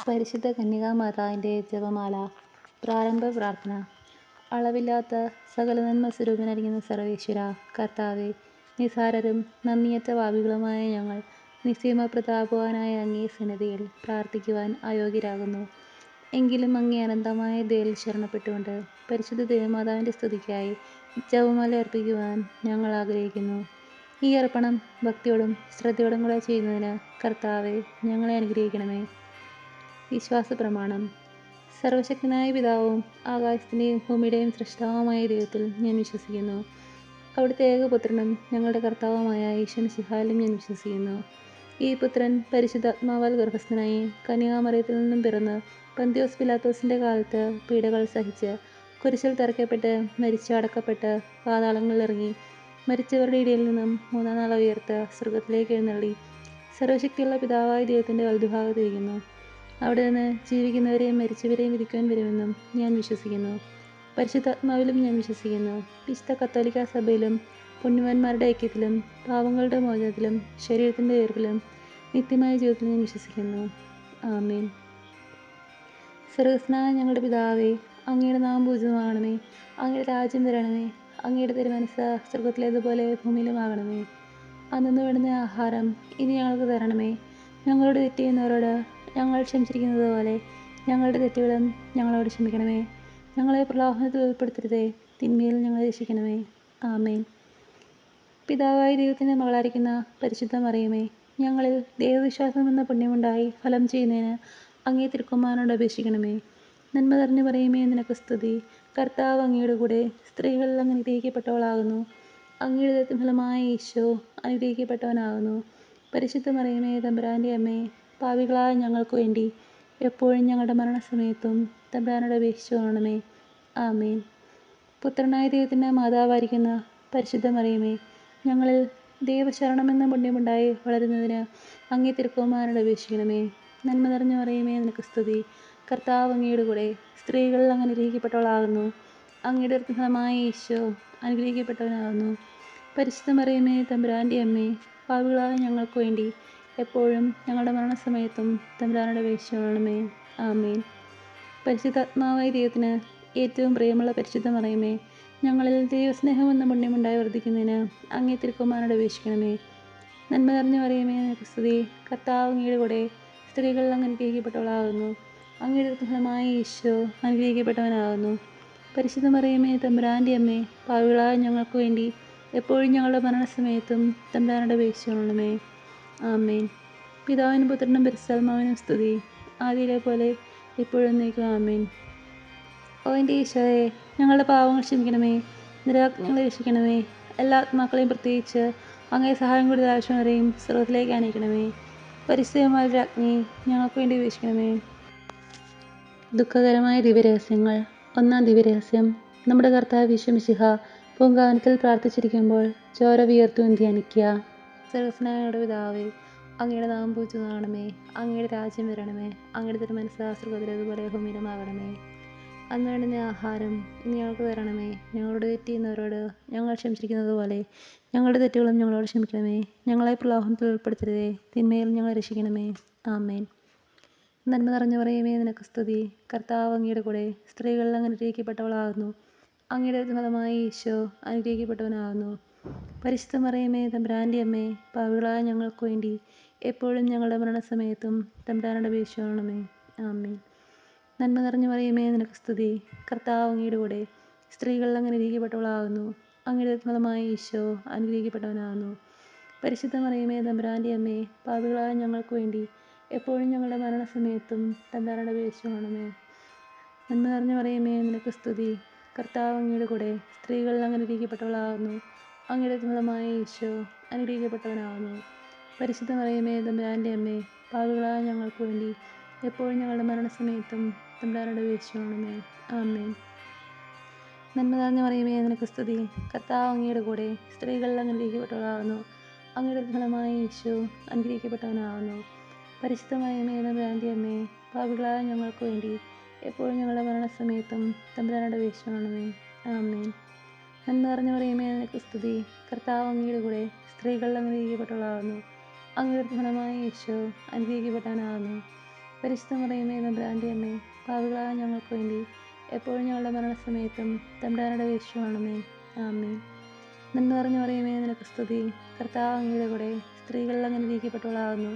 പരിശുദ്ധ കന്യകാമാതാവിൻ്റെ ജപമാല. പ്രാരംഭ പ്രാർത്ഥന. അളവില്ലാത്ത സകല നന്മ സ്വരൂപനായിരിക്കുന്ന സർവേശ്വര കർത്താവേ, നിസാരരും നന്ദിയറ്റ പാപികളുമായ ഞങ്ങൾ നിസ്സീമ പ്രതാപവാനായ അങ്ങേ സന്നിധിയിൽ പ്രാർത്ഥിക്കുവാൻ അയോഗ്യരാകുന്നു. എങ്കിലും അങ്ങേ അനന്തമായ ദയയിൽ ശരണപ്പെട്ടുകൊണ്ട് പരിശുദ്ധ ദേവമാതാവിൻ്റെ സ്തുതിക്കായി ജപമാല അർപ്പിക്കുവാൻ ഞങ്ങൾ ആഗ്രഹിക്കുന്നു. ഈ അർപ്പണം ഭക്തിയോടും ശ്രദ്ധയോടും കൂടെ ചെയ്യുന്നതിന് കർത്താവെ ഞങ്ങളെ അനുഗ്രഹിക്കണമേ. വിശ്വാസ പ്രമാണം. സർവശക്തനായ പിതാവും ആകാശത്തിൻ്റെയും ഭൂമിയുടെയും സൃഷ്ടാവുമായ ദൈവത്തിൽ ഞാൻ വിശ്വസിക്കുന്നു. അവിടുത്തെ ഏകപുത്രനും ഞങ്ങളുടെ കർത്താവുമായ ഈശോ മിശിഹായിലും ഞാൻ വിശ്വസിക്കുന്നു. ഈ പുത്രൻ പരിശുദ്ധാത്മാവാൽ ഗർഭസ്ഥനായി കന്യകാമറിയത്തിൽ നിന്നും പിറന്ന് പന്തിയോസ് പിലാത്തോസിൻ്റെ കാലത്ത് പീഡകൾ സഹിച്ച് കുരിശിൽ തറയ്ക്കപ്പെട്ട് മരിച്ച് അടക്കപ്പെട്ട് പാതാളങ്ങളിൽ ഇറങ്ങി മരിച്ചവരുടെ ഇടയിൽ നിന്നും മൂന്നാം നാൾ ഉയർത്ത് സ്വർഗത്തിലേക്ക് എഴുന്നള്ളി സർവശക്തിയുള്ള പിതാവായ ദൈവത്തിൻ്റെ വലതുഭാഗത്തിരിക്കുന്നു. അവിടെ നിന്ന് ജീവിക്കുന്നവരെയും മരിച്ചവരെയും വിധിക്കുവാൻ വരുമെന്നും ഞാൻ വിശ്വസിക്കുന്നു. പരിശുദ്ധാത്മാവിലും ഞാൻ വിശ്വസിക്കുന്നു. വിശുദ്ധ കത്തോലിക്ക സഭയിലും പുണ്യവാന്മാരുടെ ഐക്യത്തിലും പാവങ്ങളുടെ മോചനത്തിലും ശരീരത്തിൻ്റെ ഉയർപ്പിലും നിത്യമായ ജീവിതത്തിൽ ഞാൻ വിശ്വസിക്കുന്നു. ആമേൻ. സ്വർഗ്ഗസ്ഥനായ ഞങ്ങളുടെ പിതാവേ, അങ്ങയുടെ നാമം പൂജിതമാകണമേ. അങ്ങയുടെ രാജ്യം വരണമേ. അങ്ങയുടെ തിരുമനസ്സ് സ്വർഗത്തിലേതുപോലെ ഭൂമിയിലുമാകണമേ. അന്നു വേണ്ടുന്ന ആഹാരം ഇനി ഞങ്ങൾക്ക് തരണമേ. ഞങ്ങളോട് തെറ്റ് ചെയ്യുന്നവരോട് ഞങ്ങൾ ക്ഷമിച്ചിരിക്കുന്നത് പോലെ ഞങ്ങളുടെ തെറ്റുകളും ഞങ്ങളോട് ക്ഷമിക്കണമേ. ഞങ്ങളെ പ്രലോഭനത്തിൽ ഉൾപ്പെടുത്തരുതേ, തിന്മയിൽ ഞങ്ങളെ രക്ഷിക്കണമേ. ആമേൻ. പിതാവായ ദൈവത്തിൻ്റെ മകളായിരിക്കുന്ന പരിശുദ്ധ മറിയമേ, ഞങ്ങളിൽ ദൈവവിശ്വാസം എന്ന പുണ്യമുണ്ടായി ഫലം ചെയ്യുന്നതിന് അങ്ങേ തിരുക്കുമാരനോട് അപേക്ഷിക്കണമേ. നന്മ നിറഞ്ഞു പറയുമേ, നിനക്ക് സ്തുതി. കർത്താവ് അങ്ങയുടെ കൂടെ സ്ത്രീകളിൽ അങ്ങ് അനുഗ്രഹിക്കപ്പെട്ടവളാകുന്നു. അങ്ങയുടെ ഫലമായ ഈശോ അനുഗ്രഹിക്കപ്പെട്ടവനാകുന്നു. പരിശുദ്ധ മറിയമേ, തമ്പുരാൻ്റെ അമ്മേ, പാപികളായ ഞങ്ങൾക്ക് വേണ്ടി എപ്പോഴും ഞങ്ങളുടെ മരണസമയത്തും തമ്പുരാനോട് അപേക്ഷിച്ചു കൊള്ളണമേ. ആമേൻ. പുത്രനായ ദൈവത്തിൻ്റെ മാതാവായിരിക്കുന്ന പരിശുദ്ധ മറിയമേ, ഞങ്ങളിൽ ദൈവശരണമെന്ന പുണ്യമുണ്ടായി വളരുന്നതിന് അങ്ങേ തിരുക്കുമാരനോട് അപേക്ഷിക്കണമേ. നന്മ നിറഞ്ഞു പറയുമേ, നിനക്ക് സ്തുതി. കർത്താവ് അങ്ങയുടെ കൂടെ സ്ത്രീകളിൽ അങ്ങ് അനുഗ്രഹിക്കപ്പെട്ടവളാകുന്നു. അങ്ങയുടെ ഫലമായ ഈശോ അനുഗ്രഹിക്കപ്പെട്ടവനാകുന്നു. പരിശുദ്ധ മറിയമേ, തമ്പുരാൻ്റെ അമ്മേ, പാപികളായ ഞങ്ങൾക്ക് വേണ്ടി എപ്പോഴും ഞങ്ങളുടെ മരണസമയത്തും തമ്പുരാനോട് അപേക്ഷിച്ചു കൊള്ളണമേ. ആമേൻ. പരിശുദ്ധാത്മാവായ ദൈവത്തിന് ഏറ്റവും പ്രിയമുള്ള പരിശുദ്ധ മറിയമേ, ഞങ്ങളിൽ ദൈവസ്നേഹം എന്ന പുണ്യമുണ്ടായി വർദ്ധിക്കുന്നതിന് അങ്ങേ തിരുക്കുമാരനോട് അപേക്ഷിക്കണമേ. നന്മ നിറഞ്ഞു പറയുമേ, നിനക്ക് സ്തുതി. കർത്താവ് അങ്ങയുടെ കൂടെ സ്ത്രീകളിൽ അങ്ങ് അനുഗ്രഹിക്കപ്പെട്ടവളാകുന്നു. അങ്ങയുടെ ഫലമായ ഈശോ അനുഗ്രഹിക്കപ്പെട്ടവനാകുന്നു. പരിശുദ്ധ മറിയമേ, തമ്പുരാൻ്റെ അമ്മേ, പാപികളായ ഞങ്ങൾക്ക് വേണ്ടി എപ്പോഴും ഞങ്ങളുടെ മരണസമയത്തും തമ്പുരാനോട് അപേക്ഷിച്ചു കൊള്ളണമേ. ആമേൻ. പിതാവിനും പുത്രനും പരിശുദ്ധാത്മാവിനും സ്തുതി, ആദിയിലെ പോലെ ഇപ്പോഴും എന്നേക്കും. ആമേൻ. ഓ എൻ്റെ ഈശോയെ, ഞങ്ങളുടെ പാവങ്ങൾ ക്ഷമിക്കണമേ. നിരാജ്ഞങ്ങളെ രക്ഷിക്കണമേ. എല്ലാ ആത്മാക്കളെയും പ്രത്യേകിച്ച് അങ്ങേ സഹായം കൂടുതൽ ആവശ്യമുള്ളവരെയും സ്വർഗ്ഗത്തിലേക്ക് അനയിക്കണമേ. പരിശുദ്ധമായ രാജ്ഞി, ഞങ്ങൾക്ക് വേണ്ടി ഉപേക്ഷിക്കണമേ. ദുഃഖകരമായ ദിവ്യരഹസ്യങ്ങൾ. ഒന്നാം ദിവ്യരഹസ്യം. നമ്മുടെ കർത്താവ് ഈശോ മിശിഹ പൂങ്കാവനത്തിൽ പ്രാർത്ഥിച്ചിരിക്കുമ്പോൾ ചോര വിയർത്തു ധ്യാനിക്കുക. സ്വർഗ്ഗസ്ഥനായ പിതാവേ, അങ്ങയുടെ നാമം പൂജിതമാകണമേ. അങ്ങയുടെ രാജ്യം വരണമേ. അങ്ങയുടെ തിരുമനസ്സ് സ്വർഗ്ഗത്തിലേതുപോലെ ഭൂമിയിലുമാകണമേ. അന്ന് വേണ്ടുന്ന ആഹാരം ഇനി ഞങ്ങൾക്ക് തരണമേ. ഞങ്ങളോട് തെറ്റ് ചെയ്യുന്നവരോട് ഞങ്ങൾ ക്ഷമിച്ചിരിക്കുന്നത് പോലെ ഞങ്ങളുടെ തെറ്റുകളും ഞങ്ങളോട് ക്ഷമിക്കണമേ. ഞങ്ങളെ പ്രലോഭനത്തിൽ ഉൾപ്പെടുത്തരുതേ, തിന്മയിൽ ഞങ്ങളെ രക്ഷിക്കണമേ. ആമേൻ. നന്മ നിറഞ്ഞു പറയുമേ, നിനക്ക് സ്തുതി. കർത്താവ് അങ്ങയുടെ കൂടെ സ്ത്രീകളിൽ അങ്ങ് അനുഗ്രഹിക്കപ്പെട്ടവളാകുന്നു. അങ്ങയുടെ ഫലമായ ഈശോ അനുഗ്രഹിക്കപ്പെട്ടവനാകുന്നു. പരിശുദ്ധ മറിയമേ, തമ്പുരാൻ്റെ അമ്മേ, പാപികളായ ഞങ്ങൾക്ക് വേണ്ടി എപ്പോഴും ഞങ്ങളുടെ മരണസമയത്തും തമ്പുരാനോട് അപേക്ഷിച്ചു കൊള്ളണമേ. ആമേൻ. നന്മ നിറഞ്ഞു പറയുമേ, നിനക്ക് സ്തുതി. കർത്താവ് അങ്ങയുടെ കൂടെ സ്ത്രീകളിൽ അങ്ങ് അനുഗ്രഹിക്കപ്പെട്ടവളാകുന്നു. അങ്ങയുടെ ഫലമായ ഈശോ അനുഗ്രഹിക്കപ്പെട്ടവനാകുന്നു. പരിശുദ്ധ മറിയമേ, തമ്പുരാൻ്റെ അമ്മേ, പാപികളായ ഞങ്ങൾക്ക് വേണ്ടി എപ്പോഴും ഞങ്ങളുടെ മരണസമയത്തും തമ്പുരാനോട് അപേക്ഷിച്ചു കൊള്ളണമേ. നന്മ നിറഞ്ഞു പറയുമേ, നിനക്ക് സ്തുതി. കർത്താവ് അങ്ങയുടെ കൂടെ സ്ത്രീകളിൽ അങ്ങ് അനുഗ്രഹിക്കപ്പെട്ടവളാകുന്നു. അങ്ങയുടെ ഫലമായ ഈശോ അനുഗ്രഹിക്കപ്പെട്ടവനാകുന്നു. പരിശുദ്ധ മറിയമേ, തമ്പുരാൻ്റെ അമ്മേ, പാപികളായ ഞങ്ങൾക്ക് വേണ്ടി എപ്പോഴും ഞങ്ങളുടെ മരണസമയത്തും തമ്പുരാനോട് അപേക്ഷിച്ചു കൊള്ളണമേ. ആമേൻ. നന്മ നിറഞ്ഞു പറയുമേ, നിനക്ക് സ്തുതി. കർത്താവ് അങ്ങയുടെ കൂടെ സ്ത്രീകളിൽ അങ്ങ് അനുഗ്രഹിക്കപ്പെട്ടവളാകുന്നു. അങ്ങയുടെ ഫലമായ ഈശോ അനുഗ്രഹിക്കപ്പെട്ടവനാകുന്നു. പരിശുദ്ധ മറിയമേ, തമ്പുരാൻ്റെ അമ്മേ, പാപികളായ ഞങ്ങൾക്ക് വേണ്ടി എപ്പോഴും ഞങ്ങളുടെ മരണസമയത്തും തമ്പുരാനോട് അപേക്ഷിച്ചു കൊള്ളണമേ. ആമേൻ. നന്മ നിറഞ്ഞു പറയുമേ, നിനക്ക് സ്തുതി. കർത്താവ് അങ്ങയുടെ കൂടെ സ്ത്രീകളിൽ അങ്ങ് അനുഗ്രഹിക്കപ്പെട്ടവളാകുന്നു. അങ്ങയുടെ ഫലമായ ഈശോ അനുഗ്രഹിക്കപ്പെട്ടവനാകുന്നു. പരിശുദ്ധ മറിയമേ തമ്പുരാൻ്റെ അമ്മേ, പാപികളായ ഞങ്ങൾക്ക് വേണ്ടി എപ്പോഴും ഞങ്ങളുടെ മരണസമയത്തും തമ്പുരാനോട് അപേക്ഷിച്ചുകൊള്ളണമേ. ആമേൻ. നന്മ നിറഞ്ഞ മറിയമേ, നിനക്ക് സ്തുതി. കർത്താവ് അങ്ങയുടെ കൂടെ സ്ത്രീകളിൽ അങ്ങ് അനുഗ്രഹിക്കപ്പെട്ടവളാകുന്നു.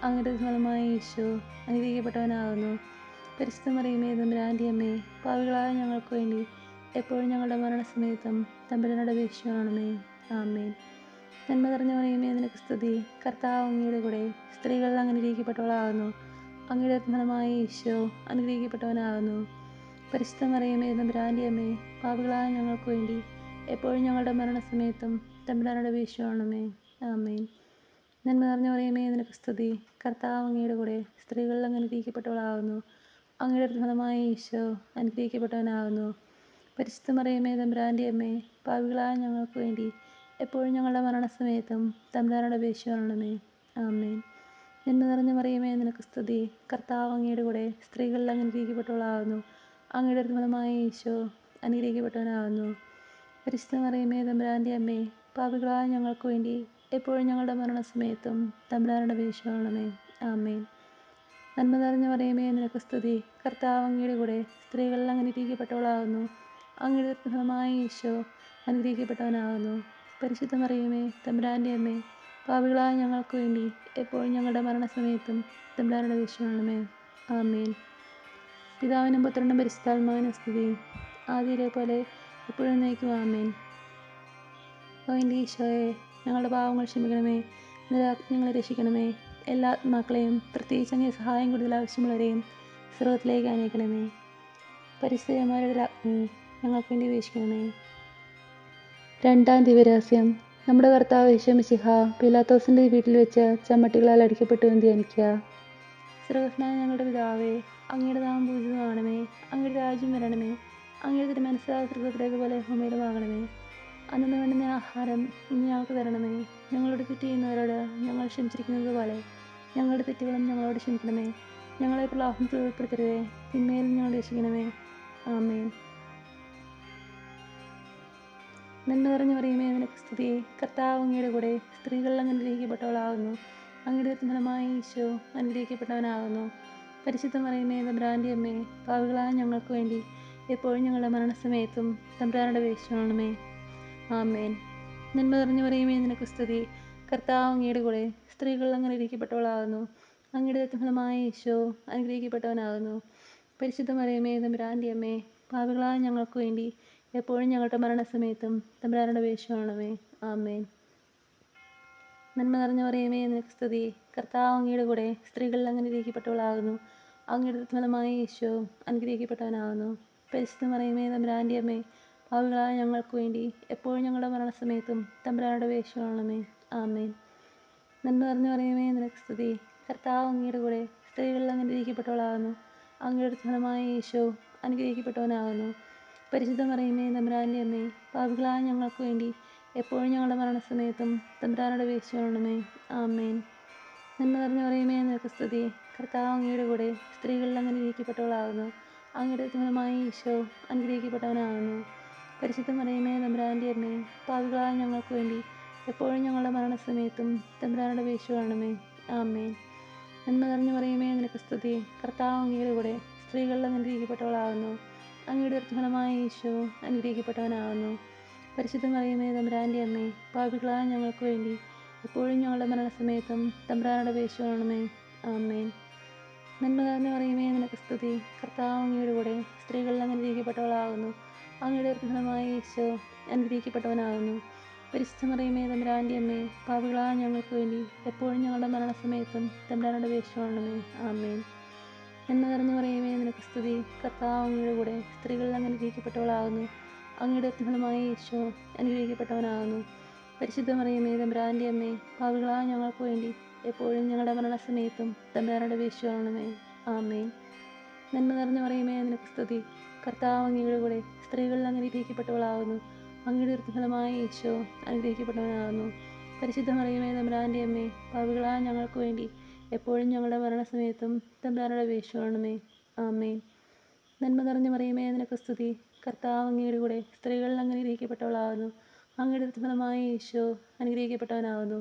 അങ്ങയുടെ ഫലമായ ഈശോ അനുഗ്രഹിക്കപ്പെട്ടവനാകുന്നു. പരിശുദ്ധ മറിയമേ തമ്പുരാൻ്റെ അമ്മേ, പാപികളായ ഞങ്ങൾക്ക് വേണ്ടി എപ്പോഴും ഞങ്ങളുടെ മരണസമയത്തും തമ്പുരാനോട് അപേക്ഷിച്ചുകൊള്ളണമേ. ആമേൻ. നന്മ നിറഞ്ഞ മറിയമേ, നിനക്ക് സ്തുതി. കർത്താവ് അങ്ങയുടെ കൂടെ സ്ത്രീകളിൽ അങ്ങ് അനുഗ്രഹിക്കപ്പെട്ടവളാകുന്നു. അങ്ങയുടെ ഫലമായ ഈശോ അനുഗ്രഹിക്കപ്പെട്ടവനാകുന്നു. പരിശുദ്ധ മറിയമേ തമ്പുരാൻ്റെ അമ്മേ, പാപികളായ ഞങ്ങൾക്ക് വേണ്ടി എപ്പോഴും ഞങ്ങളുടെ മരണസമയത്തും തമ്പുരാനോട് അപേക്ഷിച്ചുകൊള്ളണമേ. ആമേൻ. നന്മ നിറഞ്ഞ മറിയമേ, നിനക്ക് സ്തുതി. കർത്താവ് അങ്ങയുടെ കൂടെ സ്ത്രീകളിൽ അങ്ങ് അനുഗ്രഹിക്കപ്പെട്ടവളാകുന്നു. അങ്ങയുടെ ഫലമായ ഈശോ അനുഗ്രഹിക്കപ്പെട്ടവനാകുന്നു. പരിശുദ്ധ മറിയമേ തമ്പുരാൻ്റെ അമ്മേ, പാപികളായ ഞങ്ങൾക്ക് വേണ്ടി എപ്പോഴും ഞങ്ങളുടെ മരണസമയത്തും തമ്പുരാനോട് അപേക്ഷിച്ചുകൊള്ളണമേ. ആമേൻ. നന്മ നിറഞ്ഞ മറിയമേ, നിനക്ക് സ്തുതി. കർത്താവ് അങ്ങയുടെ കൂടെ സ്ത്രീകളിൽ അങ്ങ് അനുഗ്രഹിക്കപ്പെട്ടവളാകുന്നു. അങ്ങയുടെ ഫലമായ ഈശോ അനുഗ്രഹിക്കപ്പെട്ടവനാകുന്നു. പരിശുദ്ധ മറിയമേ തമ്പുരാൻ്റെ അമ്മേ, പാപികളായ ഞങ്ങൾക്ക് വേണ്ടി എപ്പോഴും ഞങ്ങളുടെ മരണസമയത്തും തമ്പുരാനോട് അപേക്ഷിച്ചുകൊള്ളണമേ. ആമേൻ. നന്മ നിറഞ്ഞ മറിയമേ, നിനക്ക് സ്തുതി. കർത്താവ് അങ്ങയുടെ കൂടെ സ്ത്രീകളിൽ അങ്ങ് അനുഗ്രഹിക്കപ്പെട്ടവളാകുന്നു. അങ്ങയുടെ ഫലമായ ഈശോ അനുഗ്രഹിക്കപ്പെട്ടവനാകുന്നു. പരിശുദ്ധ മറിയമേ തമ്പുരാൻ്റെ അമ്മേ, പാപികളായ ഞങ്ങൾക്ക് വേണ്ടി എപ്പോഴും ഞങ്ങളുടെ മരണസമയത്തും തമ്പുരാനോട് അപേക്ഷിച്ചുകൊള്ളണമേ. ആമേൻ. പിതാവിനും പുത്രനും പരിശുദ്ധാത്മാവിനും സ്തുതി. ആദിയിലെ പോലെ എപ്പോഴും നയിക്കും. ആമേൻ. ഓ എൻ്റെ ഈശോയെ, ഞങ്ങളുടെ പാവങ്ങൾ ക്ഷമിക്കണമേ. ഞങ്ങളെ രക്ഷിക്കണമേ. എല്ലാ ആത്മാക്കളെയും, പ്രത്യേകിച്ച് അങ്ങേ സഹായം കൂടുതൽ ആവശ്യമുള്ളവരെയും സ്വർഗ്ഗത്തിലേക്ക് അനയിക്കണമേ. പരിസ്ഥിതിമാരുടെ രാജ്ഞി, ഞങ്ങൾക്ക് വേണ്ടി അപേക്ഷിക്കണമേ. രണ്ടാം ദിവ്യരഹസ്യം. നമ്മുടെ കർത്താവ് യേശു മിശിഹ പീലാത്തോസിൻ്റെ വീട്ടിൽ വെച്ച് ചമ്മട്ടികളാൽ അടിക്കപ്പെട്ടു എന്ന് ധ്യാനിക്കുക. സ്വർഗ്ഗസ്ഥനായ ഞങ്ങളുടെ പിതാവേ, അങ്ങയുടെ നാമം പൂജിതമാകണമേ. അങ്ങയുടെ രാജ്യം വരണമേ. അങ്ങയുടെ തിരുമനസ്സ് സ്വർഗ്ഗത്തിലേതുപോലെ ഭൂമിയിലുമാകണമേ. അന്നു വേണ്ടുന്ന ആഹാരം ഇന്ന് ഞങ്ങൾക്ക് തരണമേ. ഞങ്ങളോട് തെറ്റ് ചെയ്യുന്നവരോട് ഞങ്ങൾ ക്ഷമിച്ചിരിക്കുന്നത് പോലെ ഞങ്ങളുടെ തെറ്റുകളും ഞങ്ങളോട് ക്ഷമിക്കണമേ. ഞങ്ങളെ പ്രലോഭനത്തിൽ ഉൾപ്പെടുത്തരുതേ, തിന്മയിൽ ഞങ്ങൾ രക്ഷിക്കണമേ. ആമേൻ. നന്മ നിറഞ്ഞ മറിയമേ, നിനക്ക് സ്തുതി. കർത്താവ് അങ്ങയുടെ കൂടെ സ്ത്രീകളിൽ അങ്ങ് അനുഗ്രഹിക്കപ്പെട്ടവളാകുന്നു. അങ്ങയുടെ ഫലമായ ഈശോ അനുഗ്രഹിക്കപ്പെട്ടവനാകുന്നു. പരിശുദ്ധ മറിയമേ തമ്പുരാൻ്റെ അമ്മേ, പാപികളായ ഞങ്ങൾക്ക് വേണ്ടി എപ്പോഴും ഞങ്ങളുടെ മരണസമയത്തും തമ്പുരാനോട് അപേക്ഷിച്ചുകൊള്ളണമേ. ആമേൻ. നന്മ നിറഞ്ഞ മറിയമേ, നിനക്ക് സ്തുതി. കർത്താവ് അങ്ങയുടെ കൂടെ സ്ത്രീകളിൽ അങ്ങ് അനുഗ്രഹിക്കപ്പെട്ടവളാകുന്നു. അങ്ങയുടെ ഫലമായ ഈശോ അനുഗ്രഹിക്കപ്പെട്ടവനാകുന്നു. പരിശുദ്ധ മറിയമേ തമ്പുരാൻ്റെ അമ്മേ, പാപികളായ ഞങ്ങൾക്ക് വേണ്ടി എപ്പോഴും ഞങ്ങളുടെ മരണസമയത്തും തമ്പുരാനോട് അപേക്ഷിച്ചുകൊള്ളണമേ. ആമേൻ. നന്മ നിറഞ്ഞ മറിയമേ, നിനക്ക് സ്തുതി. കർത്താവ് അങ്ങയുടെ കൂടെ സ്ത്രീകളിൽ അങ്ങ് അനുഗ്രഹിക്കപ്പെട്ടവളാകുന്നു. അങ്ങയുടെ ഫലമായ ഈശോ അനുഗ്രഹിക്കപ്പെട്ടവനാകുന്നു. പരിശുദ്ധ മറിയമേ തമ്പുരാൻ്റെ അമ്മേ, പാപികളായ ഞങ്ങൾക്ക് വേണ്ടി എപ്പോഴും ഞങ്ങളുടെ മരണസമയത്തും തമ്പുരാനോട് അപേക്ഷിച്ചുകൊള്ളണമേ. ആമേൻ. നന്മ നിറഞ്ഞ മറിയമേ, നിനക്ക് സ്തുതി. കർത്താവ് അങ്ങയുടെ കൂടെ സ്ത്രീകളിൽ അങ്ങ് അനുഗ്രഹിക്കപ്പെട്ടവളാകുന്നു. അങ്ങയുടെ ഫലമായ ഈശോ അനുഗ്രഹിക്കപ്പെട്ടവനാകുന്നു. പരിശുദ്ധ മറിയമേ തമ്പുരാൻ്റെ അമ്മേ, പാപികളായ ഞങ്ങൾക്ക് വേണ്ടി എപ്പോഴും ഞങ്ങളുടെ മരണസമയത്തും തമ്പുരാനോട് അപേക്ഷിച്ചുകൊള്ളണമേ. ആമേൻ. നന്മ നിറഞ്ഞ മറിയമേ, നിനക്ക് സ്തുതി. കർത്താവ് അങ്ങയുടെ കൂടെ സ്ത്രീകളിൽ അങ്ങ് അനുഗ്രഹിക്കപ്പെട്ടവളാകുന്നു. അങ്ങയുടെ ഫലമായ ഈശോ അനുഗ്രഹിക്കപ്പെട്ടവനാകുന്നു. പരിശുദ്ധ മറിയമേ തമ്പുരാൻ്റെ അമ്മേ, പാപികളായ ഞങ്ങൾക്ക് വേണ്ടി എപ്പോഴും ഞങ്ങളുടെ മരണസമയത്തും തമ്പുരാനോട് അപേക്ഷിച്ചുകൊള്ളണമേ. ആമേൻ. നന്മ നിറഞ്ഞ മറിയമേ, നിനക്ക് സ്തുതി. കർത്താവ് അങ്ങയുടെ കൂടെ സ്ത്രീകളിൽ അങ്ങ് അനുഗ്രഹിക്കപ്പെട്ടവളാകുന്നു. അങ്ങയുടെ ഫലമായ ഈശോ അനുഗ്രഹിക്കപ്പെട്ടവനാകുന്നു. പരിശുദ്ധ മറിയമേ തമ്പുരാൻ്റെ അമ്മേ, പാപികളായ ഞങ്ങൾക്ക് വേണ്ടി എപ്പോഴും ഞങ്ങളുടെ മരണസമയത്തും തമ്പുരാനോട് അപേക്ഷിച്ചുകൊള്ളണമേ. ആമേൻ. നന്മ നിറഞ്ഞ മറിയമേ, നിനക്ക് സ്തുതി. കർത്താവ് അങ്ങയുടെ കൂടെ സ്ത്രീകളിൽ അങ്ങ് അനുഗ്രഹിക്കപ്പെട്ടവളാകുന്നു. അങ്ങയുടെ ഫലമായ ഈശോ അനുഗ്രഹിക്കപ്പെട്ടവനാകുന്നു. പരിശുദ്ധ മറിയമേ തമ്പുരാൻ്റെ അമ്മേ, പാപികളായ ഞങ്ങൾക്ക് വേണ്ടി എപ്പോഴും ഞങ്ങളുടെ മരണസമയത്തും തമ്പുരാനോട് അപേക്ഷിച്ചുകൊള്ളണമേ. ആമേൻ. നന്മ നിറഞ്ഞ മറിയമേ, നിനക്ക് സ്തുതി. കർത്താവ് അങ്ങയുടെ കൂടെ സ്ത്രീകളിൽ അങ്ങ് അനുഗ്രഹിക്കപ്പെട്ടവളാകുന്നു. അങ്ങയുടെ ഫലമായ ഈശോ അനുഗ്രഹിക്കപ്പെട്ടവനാകുന്നു. പരിശുദ്ധ മറിയമേ തമ്പുരാൻ്റെ അമ്മേ, പാപികളായ ഞങ്ങൾക്ക് വേണ്ടി എപ്പോഴും ഞങ്ങളുടെ മരണസമയത്തും തമ്പുരാനോട് അപേക്ഷിച്ചുകൊള്ളണമേ. ആമേൻ. നന്മ നിറഞ്ഞ മറിയമേ, നിനക്ക് സ്തുതി. കർത്താവ് അങ്ങയുടെ കൂടെ സ്ത്രീകളിൽ അങ്ങ് അനുഗ്രഹിക്കപ്പെട്ടവളാകുന്നു. അങ്ങയുടെ ഫലമായ ഈശോ അനുഗ്രഹിക്കപ്പെട്ടവനാകുന്നു. പരിശുദ്ധ മറിയമേ തമ്പുരാൻ്റെ അമ്മേ, പാപികളായ ഞങ്ങൾക്ക് വേണ്ടി എപ്പോഴും ഞങ്ങളുടെ മരണസമയത്തും തമ്പുരാനോട് അപേക്ഷിച്ചുകൊള്ളണമേ. ആമേൻ. നന്മ നിറഞ്ഞ മറിയമേ, നിനക്ക് സ്തുതി. കർത്താവ് അങ്ങയുടെ കൂടെ സ്ത്രീകളിൽ അങ്ങ് അനുഗ്രഹിക്കപ്പെട്ടവളാകുന്നു. അങ്ങയുടെ ഫലമായ ഈശോ അനുഗ്രഹിക്കപ്പെട്ടവനാകുന്നു.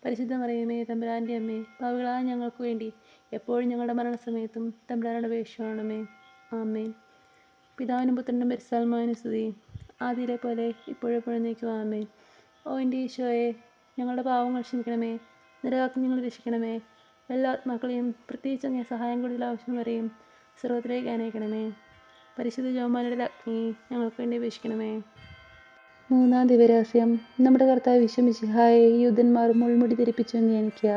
പരിശുദ്ധ മറിയമേ തമ്പുരാൻ്റെ അമ്മേ, പാപികളായ ഞങ്ങൾക്ക് വേണ്ടി എപ്പോഴും ഞങ്ങളുടെ മരണസമയത്തും തമ്പുരാനോട് അപേക്ഷിക്കണമേ. ആമേൻ. പിതാവിനും പുത്രനും പരിശുദ്ധാത്മാവിനും സ്തുതി. ആദിയിലെ പോലെ ഇപ്പോഴെപ്പോഴും നീക്കും. ആമേൻ. ഓ എൻ്റെ ഈശോയെ, ഞങ്ങളുടെ പാവങ്ങൾ ക്ഷമിക്കണമേ. നിരയാക്കി ഞങ്ങൾ രക്ഷിക്കണമേ. എല്ലാ ആത്മാക്കളെയും പ്രത്യേകിച്ച് അങ്ങേ സഹായം കൂടുതൽ ആവശ്യം വരെയും സ്വർഗ്ഗത്തിലേക്ക് അനയിക്കണമേ. പരിശുദ്ധ ജോമാനയുടെ അഗ്നി ഞങ്ങൾക്ക് വേണ്ടി അപേക്ഷിക്കണമേ. മൂന്നാം ദിവരഹസ്യം. നമ്മുടെ കർത്താവ് ഈശോ മിശിഹായെ യൂദന്മാർ മുൾമുടി ധരിപ്പിച്ചു എന്ന് ധ്യാനിക്കുക.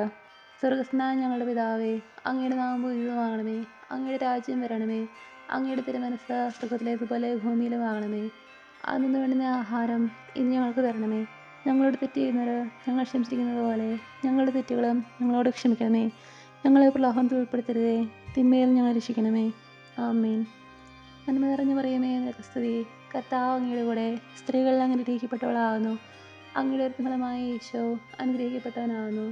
സ്വർഗ്ഗസ്ഥനായ ഞങ്ങളുടെ പിതാവേ, അങ്ങയുടെ നാമം പൂജിതമാകണമേ. അങ്ങയുടെ രാജ്യം വരണമേ. അങ്ങയുടെ തിരുമനസ്സ് സ്വർഗ്ഗത്തിലേതുപോലെ ഭൂമിയിലുമാകണമേ. അന്നു വേണ്ടുന്ന ആഹാരം ഇന്ന് ഞങ്ങൾക്ക് തരണമേ. ഞങ്ങളോട് തെറ്റ് ചെയ്യുന്നവർ ഞങ്ങൾ ക്ഷമിച്ചിരിക്കുന്നത് പോലെ ഞങ്ങളുടെ തെറ്റുകളും ഞങ്ങളോട് ക്ഷമിക്കണമേ. ഞങ്ങളെ പ്രലോഭനത്തിൽ ഉൾപ്പെടുത്തരുതേ, തിന്മയിൽ ഞങ്ങൾ രക്ഷിക്കണമേ. ആമേൻ. നന്മ നിറഞ്ഞു പറയുമേ, നിനക്ക് സ്തുതി. കർത്താവ് അങ്ങയുടെ കൂടെ സ്ത്രീകളിൽ അങ്ങ് അനുഗ്രഹിക്കപ്പെട്ടവളാകുന്നു. അങ്ങയുടെ ഫലമായ ഈശോ അനുഗ്രഹിക്കപ്പെട്ടവനാകുന്നു.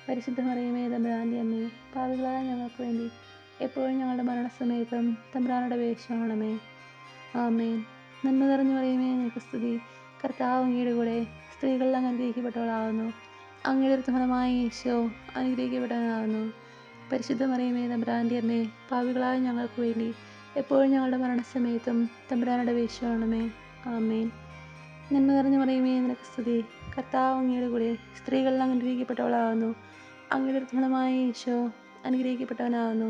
പരിശുദ്ധ മറിയമേ, തമ്പുരാൻ്റെ അമ്മേ, പാപികളായ ഞങ്ങൾക്ക് വേണ്ടി എപ്പോഴും ഞങ്ങളുടെ മരണസമയത്തും തമ്പുരാനോട് അപേക്ഷിക്കണമേ. ആമേൻ. നന്മ നിറഞ്ഞു പറയുമേ, നിനക്ക് സ്തുതി. കർത്താവ് അങ്ങയുടെ കൂടെ സ്ത്രീകളിൽ അങ്ങ് അനുഗ്രഹിക്കപ്പെട്ടവളാകുന്നു. അങ്ങയുടെ ഫലമായ ഈശോ അനുഗ്രഹിക്കപ്പെട്ടവനാകുന്നു. പരിശുദ്ധ മറിയമേ, തമ്പുരാൻ്റെ അമ്മേ, പാപികളായ ഞങ്ങൾക്ക് വേണ്ടി എപ്പോഴും ഞങ്ങളുടെ മരണസമയത്തും തമ്പുരാനോട് അപേക്ഷിക്കണമേ. ആമേൻ. നന്മ നിറഞ്ഞു പറയുമേ, നിനക്ക് സ്തുതി. കർത്താവ് അങ്ങയുടെ കൂടെ സ്ത്രീകളിൽ അങ്ങ് അനുഗ്രഹിക്കപ്പെട്ടവളാകുന്നു. അങ്ങയുടെ ഫലമായ ഈശോ അനുഗ്രഹിക്കപ്പെട്ടവനാകുന്നു.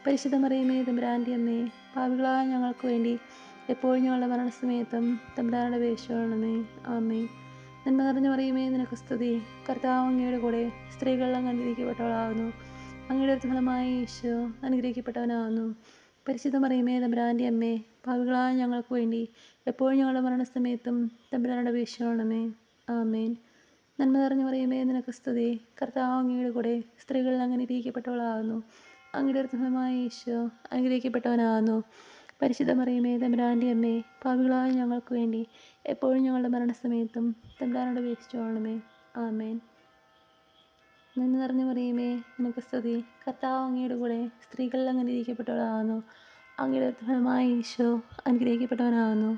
പരിശുദ്ധ മറിയമേ, തമ്പുരാൻ്റെ അമ്മേ, പാപികളായ ഞങ്ങൾക്ക് വേണ്ടി എപ്പോഴും ഞങ്ങളുടെ മരണസമയത്തും തമ്പുരാനോട് അപേക്ഷിക്കണമേ. ആമേൻ. നന്മ നിറഞ്ഞു പറയുമേ, നിനക്ക് സ്തുതി. കർത്താവ് അങ്ങയുടെ കൂടെ സ്ത്രീകളിൽ അങ്ങ് അനുഗ്രഹിക്കപ്പെട്ടവളാകുന്നു. അങ്ങയുടെ ഫലമായ ഈശോ അനുഗ്രഹിക്കപ്പെട്ടവനാകുന്നു. പരിശുദ്ധ മറിയമേ, തമ്പുരാൻ്റെ അമ്മേ, പാപികളായ ഞങ്ങൾക്ക് വേണ്ടി എപ്പോഴും ഞങ്ങളുടെ മരണസമയത്തും തമ്പുരാനോട് അപേക്ഷിക്കണമേ. ആമേൻ. നന്മ നിറഞ്ഞു പറയുമേ, നിനക്ക് സ്തുതി. കർത്താവ് അങ്ങയുടെ കൂടെ സ്ത്രീകളിൽ അങ്ങ് അനുഗ്രഹിക്കപ്പെട്ടവളാകുന്നു. അങ്ങയുടെ ഫലമായ ഈശോ അനുഗ്രഹിക്കപ്പെട്ടവനാകുന്നു. പരിശുദ്ധ മറിയമേ, തമ്പുരാൻ്റെ അമ്മേ, പാപികളായ ഞങ്ങൾക്ക് വേണ്ടി എപ്പോഴും ഞങ്ങളുടെ മരണസമയത്തും തമ്പുരാനോട് അപേക്ഷിക്കണമേ. ആമേൻ. നന്മ നിറഞ്ഞു പറയുമേ, നിനക്ക് സ്തുതി. കർത്താവ് അങ്ങയുടെ കൂടെ സ്ത്രീകളിൽ അങ്ങ് അനുഗ്രഹിക്കപ്പെട്ടവളാകുന്നു. അങ്ങയുടെ ഫലമായ ഈശോ അനുഗ്രഹിക്കപ്പെട്ടവനാകുന്നു.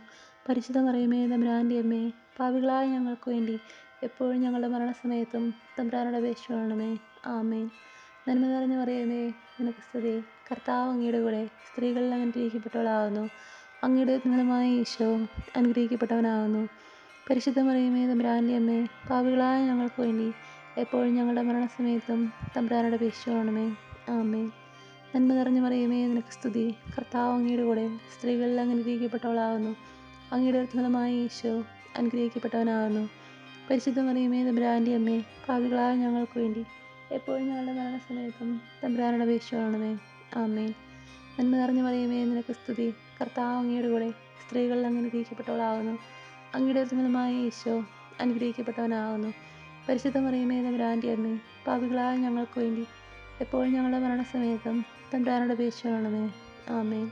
പരിശുദ്ധ മറിയമേ, തമ്പുരാൻ്റെ അമ്മേ, പാപികളായ ഞങ്ങൾക്ക് വേണ്ടി എപ്പോഴും ഞങ്ങളുടെ മരണസമയത്തും തമ്പുരാനോട് അപേക്ഷിക്കണമേ. ആമേൻ. നന്മ നിറഞ്ഞു പറയുമേ, നിനക്ക് സ്തുതി. കർത്താവ് അങ്ങയുടെ കൂടെ സ്ത്രീകളിൽ അങ്ങ് അനുഗ്രഹിക്കപ്പെട്ടവളാകുന്നു. അങ്ങയുടെ ഫലമായ ഈശോ അനുഗ്രഹിക്കപ്പെട്ടവനാകുന്നു. പരിശുദ്ധ മറിയമേ, തമ്പുരാൻ്റെ അമ്മേ, പാപികളായ ഞങ്ങൾക്ക് വേണ്ടി എപ്പോഴും ഞങ്ങളുടെ മരണസമയത്തും തമ്പുരാനോട് അപേക്ഷിക്കണമേ. ആമേൻ. നന്മ നിറഞ്ഞു പറയുമേ, നിനക്ക് സ്തുതി. കർത്താവ് അങ്ങയുടെ കൂടെ സ്ത്രീകളിൽ അങ്ങ് അനുഗ്രഹിക്കപ്പെട്ടവളാകുന്നു. അങ്ങയുടെ ഫലമായ ഈശോ അനുഗ്രഹിക്കപ്പെട്ടവനാകുന്നു. പരിശുദ്ധ മറിയമേ, തമ്പുരാൻ്റെ അമ്മേ, പാപികളായ ഞങ്ങൾക്ക് വേണ്ടി എപ്പോഴും ഞങ്ങളുടെ മരണസമയത്തും തമ്പുരാനോട് അപേക്ഷിക്കണമേ. ആമേൻ. നന്മ നിറഞ്ഞു പറയുമേ, നിനക്ക് സ്തുതി. കർത്താവ് അങ്ങയുടെ കൂടെ സ്ത്രീകളിൽ അങ്ങ് അനുഗ്രഹിക്കപ്പെട്ടവളാകുന്നു. അങ്ങയുടെ ഫലമായ ഈശോ അനുഗ്രഹിക്കപ്പെട്ടവനാകുന്നു. പരിശുദ്ധ മറിയമേ, തമ്പുരാൻ്റെ അമ്മേ, പാപികളായ ഞങ്ങൾക്ക് വേണ്ടി എപ്പോഴും ഞങ്ങളുടെ മരണസമയത്തും തമ്പുരാനോട് അപേക്ഷിക്കണമേ. ആമേൻ.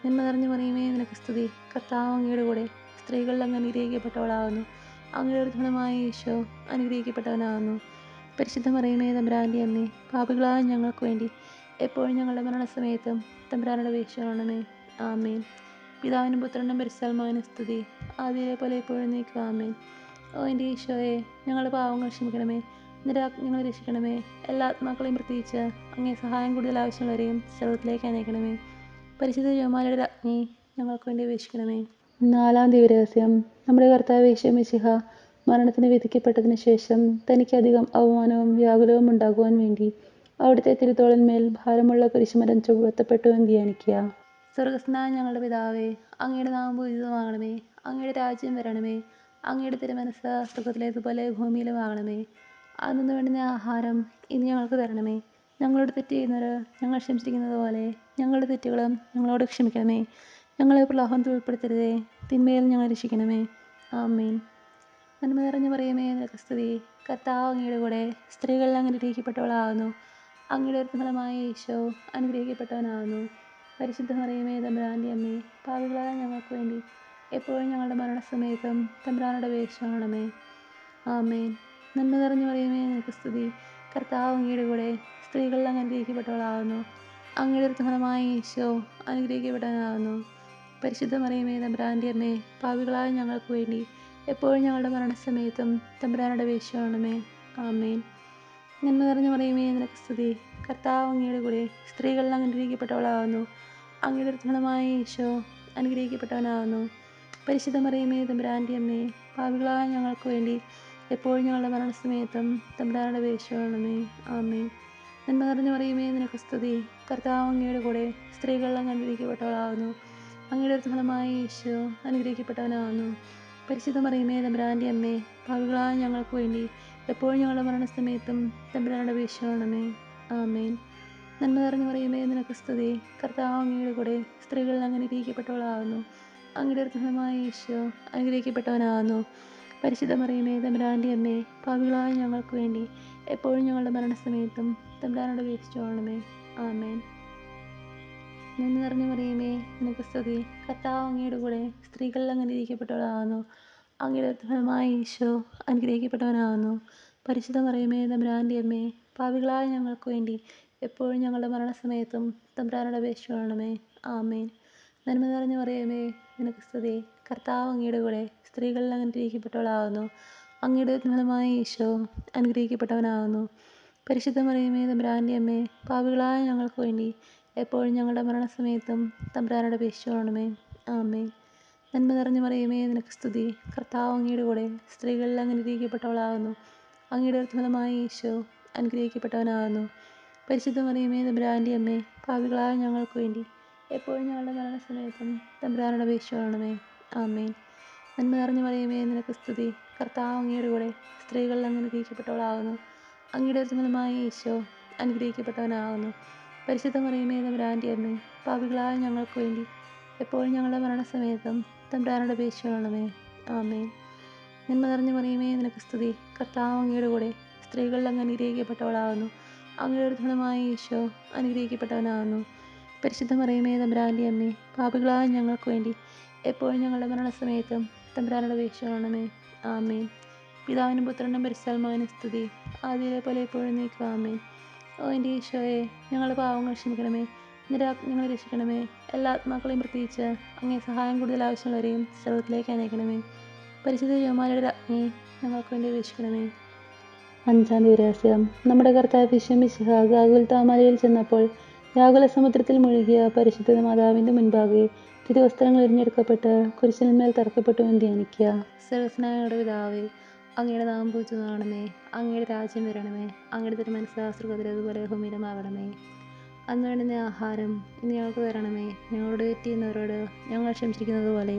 നന്മ നിറഞ്ഞു പറയുമേ, നിനക്ക് സ്തുതി. കർത്താവ് അങ്ങയുടെ കൂടെ സ്ത്രീകളിൽ അങ്ങ് അനുഗ്രഹിക്കപ്പെട്ടവളാകുന്നു. അങ്ങയുടെ ഫലമായ ഈശോ അനുഗ്രഹിക്കപ്പെട്ടവനാകുന്നു. പരിശുദ്ധ മറിയമേ, തമ്പുരാൻ്റെ അമ്മേ, പാപികളായ ഞങ്ങൾക്ക് വേണ്ടി എപ്പോഴും ഞങ്ങളുടെ മരണസമയത്തും തമ്പുരാനോട് അപേക്ഷിക്കണമേ. ആമേൻ. പിതാവിനും പുത്രനും പരിശുദ്ധാത്മാവിനും സ്തുതി. ആദിയിലെ പോലെ ഇപ്പോഴും നീക്കും. ആമേൻ. ഓ എൻ്റെ ഈശോയെ, ഞങ്ങളുടെ പാവങ്ങൾ ക്ഷമിക്കണമേ. നിരയാക്കി ഞങ്ങൾ രക്ഷിക്കണമേ. എല്ലാ ആത്മാക്കളെയും പ്രത്യേകിച്ച് അങ്ങേ സഹായം കൂടുതൽ ആവശ്യമുള്ളവരെയും സ്വർഗ്ഗത്തിലേക്ക് അനയിക്കണമേ. പരിശുദ്ധ ജോമാനയുടെ അഗ്നി ഞങ്ങൾക്ക് വേണ്ടി അപേക്ഷിക്കണമേ. നാലാം ദിവരഹസ്യം. നമ്മുടെ കർത്താവ് ഈശോ മിശിഹ മരണത്തിന് വിധിക്കപ്പെട്ടതിന് ശേഷം തനിക്കധികം അവമാനവും വ്യാകുലവും ഉണ്ടാകുവാൻ വേണ്ടി അവിടുത്തെ തിരുത്തോളിന്മേൽ ഭാരമുള്ള കുരിശുമരം ചുമത്തപ്പെട്ടു എന്ന് ധ്യാനിക്കുക. സ്വർഗ്ഗസ്ഥനായ ഞങ്ങളുടെ പിതാവേ, അങ്ങയുടെ നാമം പൂജിതമാകണമേ. അങ്ങയുടെ രാജ്യം വരണമേ. അങ്ങയുടെ തിരുമനസ്സ് സ്വർഗ്ഗത്തിലേതുപോലെ ഭൂമിയിലുമാകണമേ. അന്നു വേണ്ടുന്ന ആഹാരം ഇന്ന് ഞങ്ങൾക്ക് തരണമേ. ഞങ്ങളോട് തെറ്റ് ചെയ്യുന്നവർ ഞങ്ങൾ ക്ഷമിച്ചിരിക്കുന്നത് പോലെ ഞങ്ങളുടെ തെറ്റുകളും ഞങ്ങളോട് ക്ഷമിക്കണമേ. ഞങ്ങളെ പ്രലോഭനത്തിൽ ഉൾപ്പെടുത്തരുതേ, തിന്മയിൽ ഞങ്ങൾ രക്ഷിക്കണമേ. ആമേൻ. നന്മ നിറഞ്ഞു പറയുമേ, നിനക്ക് സ്തുതി. കർത്താവ് അങ്ങയുടെ കൂടെ സ്ത്രീകളിൽ അങ്ങ് അനുഗ്രഹിക്കപ്പെട്ടവളാകുന്നു. അങ്ങയുടെ ഫലമായ ഈശോ അനുഗ്രഹിക്കപ്പെട്ടവനാകുന്നു. പരിശുദ്ധ മറിയമേ, തമ്പുരാൻ്റെ അമ്മേ, പാപികളായ ഞങ്ങൾക്ക് വേണ്ടി എപ്പോഴും ഞങ്ങളുടെ മരണസമയത്തും തമ്പുരാനോട് അപേക്ഷിക്കണമേ. ആമേൻ. നന്മ നിറഞ്ഞു പറയുമേ, നിനക്ക് സ്തുതി. കർത്താവ് അങ്ങയുടെ കൂടെ സ്ത്രീകളിൽ അങ്ങ് അനുഗ്രഹിക്കപ്പെട്ടവളാകുന്നു. അങ്ങയുടെ ഫലമായ ഈശോ അനുഗ്രഹിക്കപ്പെട്ടവനാകുന്നു. പരിശുദ്ധ മറിയമേ, തമ്പുരാൻ്റെ അമ്മേ, പാപികളായ ഞങ്ങൾക്ക് വേണ്ടി എപ്പോഴും ഞങ്ങളുടെ മരണസമയത്തും തമ്പുരാനോട് അപേക്ഷിക്കണമേ. ആമേൻ. നന്മ നിറഞ്ഞു പറയുമേ, നിനക്ക് സ്തുതി. കർത്താവ് അങ്ങയുടെ കൂടെ സ്ത്രീകളിൽ അങ്ങ് അനുഗ്രഹിക്കപ്പെട്ടവളാകുന്നു. അങ്ങയുടെ ഫലമായ ഈശോ അനുഗ്രഹിക്കപ്പെട്ടവനാകുന്നു. പരിശുദ്ധ മറിയമേ തമ്പുരാൻ്റെ അമ്മേ, പാപികളായ ഞങ്ങൾക്ക് വേണ്ടി എപ്പോഴും ഞങ്ങളുടെ മരണസമയത്തും തമ്പുരാനോട് അപേക്ഷിക്കണമേ. ആമേൻ. നന്മ നിറഞ്ഞ മറിയമേ, നിനക്ക് സ്തുതി. കർത്താവ് അങ്ങയുടെ കൂടെ സ്ത്രീകളിൽ അങ്ങ് അനുഗ്രഹിക്കപ്പെട്ടവളാകുന്നു. അങ്ങയുടെ ഫലമായ ഈശോ അനുഗ്രഹിക്കപ്പെട്ടവനാകുന്നു. പരിശുദ്ധ മറിയമേ തമ്പുരാൻ്റെ അമ്മേ, പാപികളായ ഞങ്ങൾക്ക് വേണ്ടി എപ്പോഴും ഞങ്ങളുടെ മരണസമയത്തും തമ്പുരാനോട് അപേക്ഷിക്കണമേ. ആമേൻ. നന്മ നിറഞ്ഞ മറിയമേ, നിനക്ക് സ്തുതി. കർത്താവ് അങ്ങയുടെ കൂടെ സ്ത്രീകളിൽ അങ്ങ് അനുഗ്രഹിക്കപ്പെട്ടവളാകുന്നു. അങ്ങയുടെ ഫലമായ ഈശോ അനുഗ്രഹിക്കപ്പെട്ടവനാകുന്നു. പരിശുദ്ധ മറിയമേ തമ്പുരാൻ്റെ അമ്മേ, പാപികളായ ഞങ്ങൾക്ക് വേണ്ടി എപ്പോഴും ഞങ്ങളുടെ മരണസമയത്തും തമ്പുരാനോട് അപേക്ഷിച്ചുകൊള്ളണമേ. ആമേൻ. നന്മ നിറഞ്ഞ മറിയമേ, നിനക്ക് സ്തുതി. കർത്താവ് അങ്ങയുടെ കൂടെ സ്ത്രീകളിൽ അങ്ങ് അനുഗ്രഹിക്കപ്പെട്ടവളാകുന്നു. അങ്ങയുടെ ഫലമായ ഈശോ അനുഗ്രഹിക്കപ്പെട്ടവനാകുന്നു. പരിശുദ്ധ മറിയമേ തമ്പുരാൻ്റെ അമ്മേ, പാപികളായ ഞങ്ങൾക്ക് വേണ്ടി എപ്പോഴും ഞങ്ങളുടെ മരണസമയത്തും തമ്പുരാനോട് അപേക്ഷിച്ചുകൊള്ളണമേ. ആമേൻ. നന്മ നിറഞ്ഞ മറിയമേ, നിനക്ക് സ്തുതി. കർത്താവ് അങ്ങയുടെ കൂടെ സ്ത്രീകളിൽ അങ്ങ് അനുഗ്രഹിക്കപ്പെട്ടവളാകുന്നു. അങ്ങയുടെ ഫലമായ ഈശോ അനുഗ്രഹിക്കപ്പെട്ടവനാകുന്നു. പരിശുദ്ധ മറിയമേ തമ്പുരാൻ്റെ അമ്മേ, പാപികളായ ഞങ്ങൾക്ക് വേണ്ടി എപ്പോഴും ഞങ്ങളുടെ മരണസമയത്തും തമ്പുരാനോട് അപേക്ഷിച്ചുകൊള്ളണമേ. ആമേൻ. നന്മ നിറഞ്ഞ മറിയമേ, നിനക്ക് സ്തുതി. കർത്താവ് അങ്ങയുടെ കൂടെ സ്ത്രീകളിൽ അങ്ങ് അനുഗ്രഹിക്കപ്പെട്ടവളാകുന്നു. അങ്ങയുടെ ഫലമായ ഈശോ അനുഗ്രഹിക്കപ്പെട്ടവനാകുന്നു. പരിശുദ്ധ മറിയമേ തമ്പുരാൻ്റെ അമ്മേ, പാപികളായ ഞങ്ങൾക്ക് വേണ്ടി എപ്പോഴും ഞങ്ങളുടെ മരണസമയത്തും തമ്പുരാനോട് അപേക്ഷിച്ചുകൊള്ളണമേ. ആമേൻ. നന്മ നിറഞ്ഞ മറിയമേ, നിനക്ക് സ്തുതി. കർത്താവ് അങ്ങയുടെ കൂടെ സ്ത്രീകളിൽ അങ്ങ് അനുഗ്രഹിക്കപ്പെട്ടവളാകുന്നു. അങ്ങയുടെ ഫലമായ ഈശോ അനുഗ്രഹിക്കപ്പെട്ടവനാകുന്നു. പരിശുദ്ധ മറിയമേ തമ്പുരാൻ്റെ അമ്മേ, പാപികളായ ഞങ്ങൾക്ക് വേണ്ടി എപ്പോഴും ഞങ്ങളുടെ മരണസമയത്തും തമ്പുരാനോട് അപേക്ഷിച്ചുകൊള്ളണമേ. ആമേൻ. നന്മ നിറഞ്ഞ മറിയമേ, നിനക്ക് സ്തുതി. കർത്താവ് അങ്ങയുടെ കൂടെ സ്ത്രീകളിൽ അങ്ങ് അനുഗ്രഹിക്കപ്പെട്ടവളാകുന്നു. അങ്ങയുടെ ഫലമായ ഈശോ അനുഗ്രഹിക്കപ്പെട്ടവനാകുന്നു. പരിശുദ്ധ മറിയമേ തമ്പുരാൻ്റെ അമ്മേ, പാപികളായ ഞങ്ങൾക്ക് വേണ്ടി എപ്പോഴും ഞങ്ങളുടെ മരണസമയത്തും തമ്പുരാനോട് അപേക്ഷിച്ചുകൊള്ളണമേ. ആമേൻ. പിതാവിനും പുത്രനും പരിശുദ്ധാത്മാവിനും സ്തുതി. ആദിയിലെ പോലെ എപ്പോഴും നീക്കും. ആമേൻ. ഓ എൻ്റെ ഈശോയെ, ഞങ്ങളുടെ പാവങ്ങൾ ക്ഷമിക്കണമേ. ഞങ്ങളെ രക്ഷിക്കണമേ. എല്ലാ ആത്മാക്കളെയും പ്രത്യേകിച്ച് അങ്ങേ സഹായം കൂടുതൽ ആവശ്യമുള്ളവരെയും സ്വർഗ്ഗത്തിലേക്ക് അനയിക്കണമേ. പരിശുദ്ധ ജപമാലയുടെ രാജ്ഞി, ഞങ്ങൾക്ക് വേണ്ടി അപേക്ഷിക്കണമേ. 5-ാം ദിവരഹസ്യം. നമ്മുടെ കർത്താവ് ഈശോ മിശിഹ ഗാഗുൽത്താമലയിൽ ചെന്നപ്പോൾ വ്യാകുല സമുദ്രത്തിൽ മുഴുകിയ പരിശുദ്ധ മാതാവിൻ്റെ മുൻപാകെ തിരുവസ്ത്രങ്ങൾ എറിഞ്ഞെടുക്കപ്പെട്ട് കുരിശിന്മേൽ തറക്കപ്പെട്ടു എന്ന് ധ്യാനിക്കുക. സർവ്വസ്നായുടെ പിതാവേ, അങ്ങയുടെ നാമം പൂജിതമാകണമേ. അങ്ങയുടെ രാജ്യം വരണമേ. അങ്ങയുടെ തിരുമനസ്സ് സ്വർഗ്ഗത്തിലേതുപോലെ ഭൂമിയിലുമാകണമേ. അന്ന് വേണ്ടുന്ന ആഹാരം ഇന്ന് ഞങ്ങൾക്ക് തരണമേ. ഞങ്ങളോട് തെറ്റ് ചെയ്യുന്നവരോട് ഞങ്ങൾ ക്ഷമിച്ചിരിക്കുന്നത് പോലെ